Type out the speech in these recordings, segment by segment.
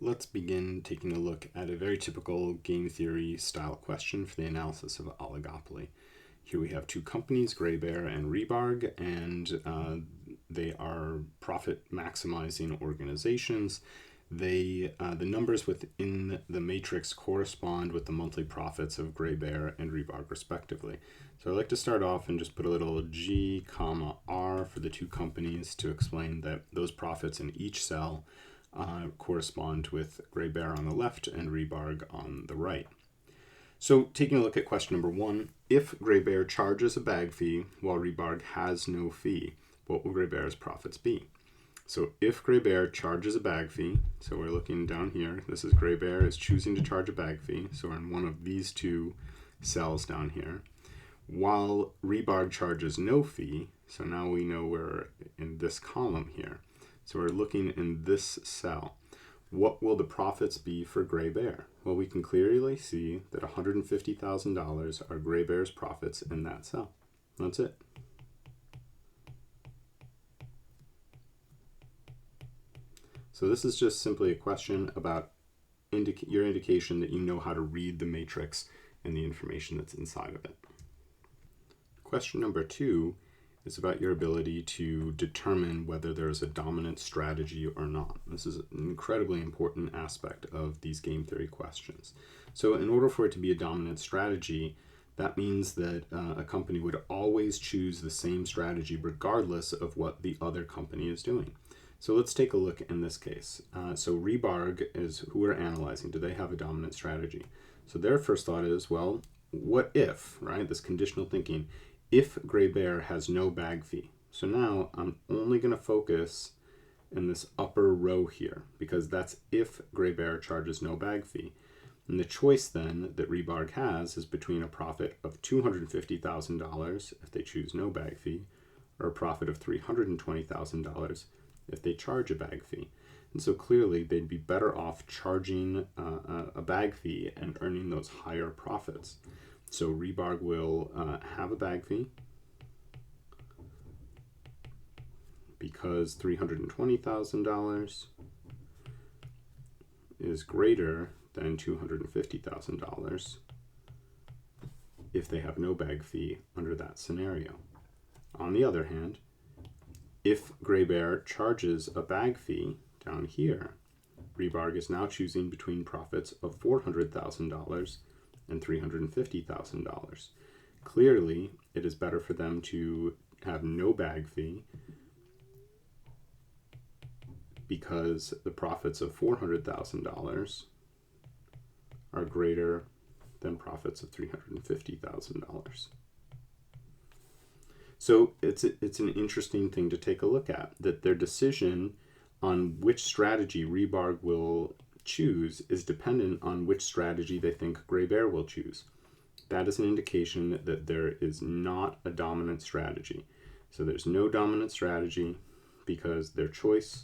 Let's begin taking a look at a very typical game theory style question for the analysis of oligopoly. Here we have two companies, Grabe-Air and Rebarg, and they are profit maximizing organizations. The numbers within the matrix correspond with the monthly profits of Grabe-Air and Rebarg respectively. So I'd like to start off and just put a little G, comma, R for the two companies to explain that those profits in each cell correspond with Grabe-Air on the left and Rebarg on the right. So taking a look at question number 1, if Grabe-Air charges a bag fee while Rebarg has no fee, what will Grabe-Air's profits be? So if Grabe-Air charges a bag fee, so we're looking down here, this is Grabe-Air is choosing to charge a bag fee, so we're in one of these two cells down here, while Rebarg charges no fee, so now we know we're in this column here. So we're looking in this cell. What will the profits be for Grabe-Air? Well, we can clearly see that $150,000 are Grabe-Air's profits in that cell. That's it. So this is just simply a question about your indication that you know how to read the matrix and the information that's inside of it. Question number 2 is about your ability to determine whether there is a dominant strategy or not. This is an incredibly important aspect of these game theory questions. So in order for it to be a dominant strategy, that means that a company would always choose the same strategy regardless of what the other company is doing. So let's take a look in this case. So Rebarg is who we're analyzing. Do they have a dominant strategy? So their first thought is, well, what if, right? This conditional thinking, if Grabe-Air has no bag fee. So now I'm only going to focus in this upper row here because that's if Grabe-Air charges no bag fee. And the choice then that Rebarg has is between a profit of $250,000 if they choose no bag fee or a profit of $320,000 if they charge a bag fee. And so clearly they'd be better off charging a bag fee and earning those higher profits. So Rebarg will have a bag fee because $320,000 is greater than $250,000 if they have no bag fee under that scenario. On the other hand, if Grabe-Air charges a bag fee down here, Rebarg is now choosing between profits of $400,000 and $350,000. Clearly, it is better for them to have no bag fee because the profits of $400,000 are greater than profits of $350,000. So it's an interesting thing to take a look at, that their decision on which strategy Rebarg will choose is dependent on which strategy they think Grabe-Air will choose. That is an indication that there is not a dominant strategy. So there's no dominant strategy because their choice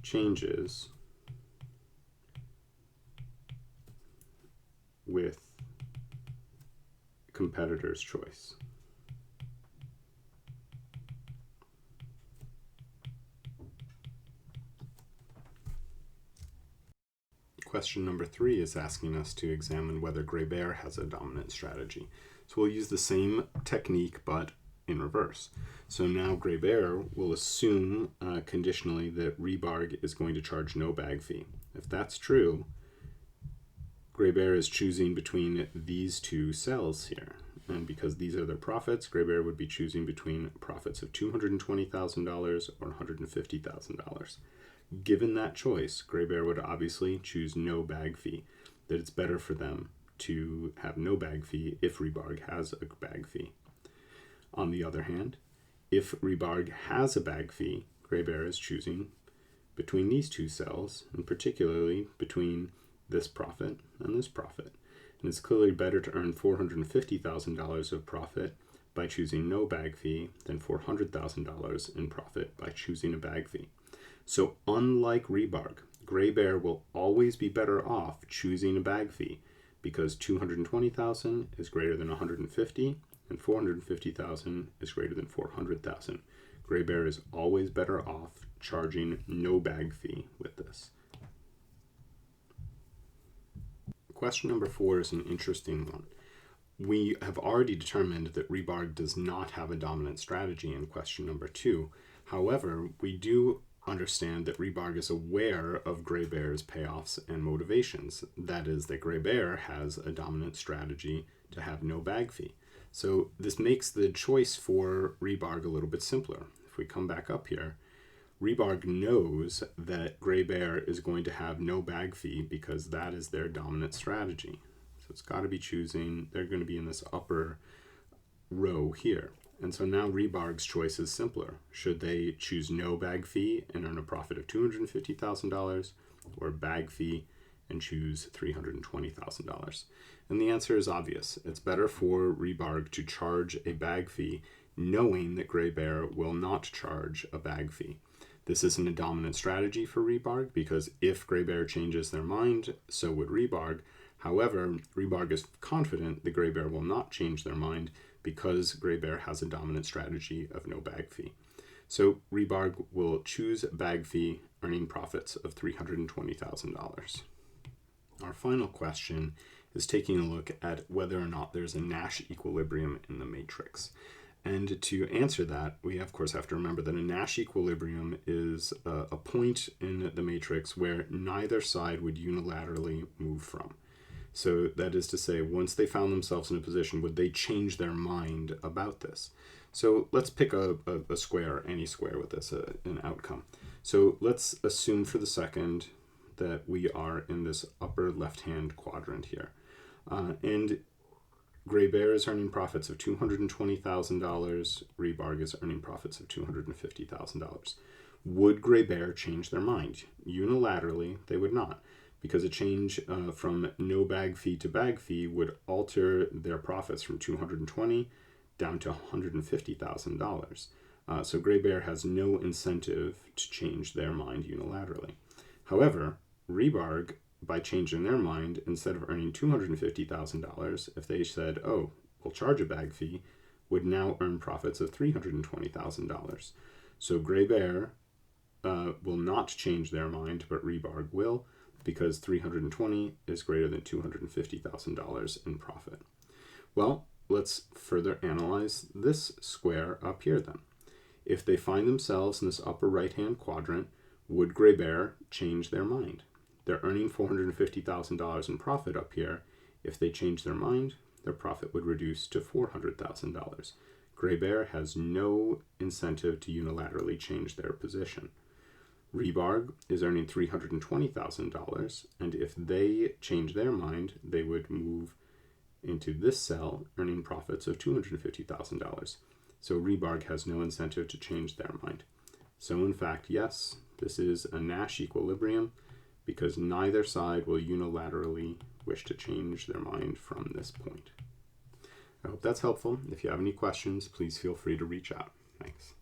changes with competitor's choice. Question number 3 is asking us to examine whether Grabe-Air has a dominant strategy. So we'll use the same technique but in reverse. So now Grabe-Air will assume conditionally that Rebarg is going to charge no bag fee. If that's true, Grabe-Air is choosing between these two cells here. And because these are their profits, Grabe-Air would be choosing between profits of $220,000 or $150,000. Given that choice, Grabe-Air would obviously choose no bag fee, that it's better for them to have no bag fee if Rebarg has a bag fee. On the other hand, if Rebarg has a bag fee, Grabe-Air is choosing between these two cells, and particularly between this profit and this profit. And it's clearly better to earn $450,000 of profit by choosing no bag fee than $400,000 in profit by choosing a bag fee. So unlike Rebarg, Grabe-Air will always be better off choosing a bag fee because $220,000 is greater than $150,000 and $450,000 is greater than $400,000. Grabe-Air is always better off charging no bag fee with this. question number 4 is an interesting one. We have already determined that Rebarg does not have a dominant strategy in question number 2. However, we do understand that Rebarg is aware of Grabe-Air's payoffs and motivations. That is, that Grabe-Air has a dominant strategy to have no bag fee. So this makes the choice for Rebarg a little bit simpler. If we come back up here, Rebarg knows that Grabe-Air is going to have no bag fee because that is their dominant strategy. So it's got to be choosing, they're going to be in this upper row here. And so now Rebarg's choice is simpler. Should they choose no bag fee and earn a profit of $250,000, or bag fee and choose $320,000? And the answer is obvious. It's better for Rebarg to charge a bag fee knowing that Grabe-Air will not charge a bag fee. This isn't a dominant strategy for Rebarg because if Grabe-Air changes their mind, so would Rebarg. However, Rebarg is confident that Grabe-Air will not change their mind because Grabe-Air has a dominant strategy of no bag fee. So Rebarg will choose bag fee, earning profits of $320,000. Our final question is taking a look at whether or not there's a Nash equilibrium in the matrix. And to answer that, we of course have to remember that a Nash equilibrium is a point in the matrix where neither side would unilaterally move from. So that is to say, once they found themselves in a position, would they change their mind about this? So let's pick a square, any square with this, an outcome. So let's assume for the second that we are in this upper left-hand quadrant here. And Grabe-Air is earning profits of $220,000. Rebarg is earning profits of $250,000. Would Grabe-Air change their mind? Unilaterally, they would not, because a change from no bag fee to bag fee would alter their profits from $220,000 down to $150,000. So Grabe-Air has no incentive to change their mind unilaterally. However, Rebarg, by changing their mind, instead of earning $250,000, if they said, oh, we'll charge a bag fee, would now earn profits of $320,000. So Grabe-Air will not change their mind, but Rebarg will, because $320,000 is greater than $250,000 in profit. Well, let's further analyze this square up here then. If they find themselves in this upper right-hand quadrant, would Grabe-Air change their mind? They're earning $450,000 in profit up here. If they change their mind, their profit would reduce to $400,000. Grabe-Air has no incentive to unilaterally change their position. Rebarg is earning $320,000, and if they change their mind, they would move into this cell, earning profits of $250,000. So Rebarg has no incentive to change their mind. So in fact, yes, this is a Nash equilibrium, because neither side will unilaterally wish to change their mind from this point. I hope that's helpful. If you have any questions, please feel free to reach out. Thanks.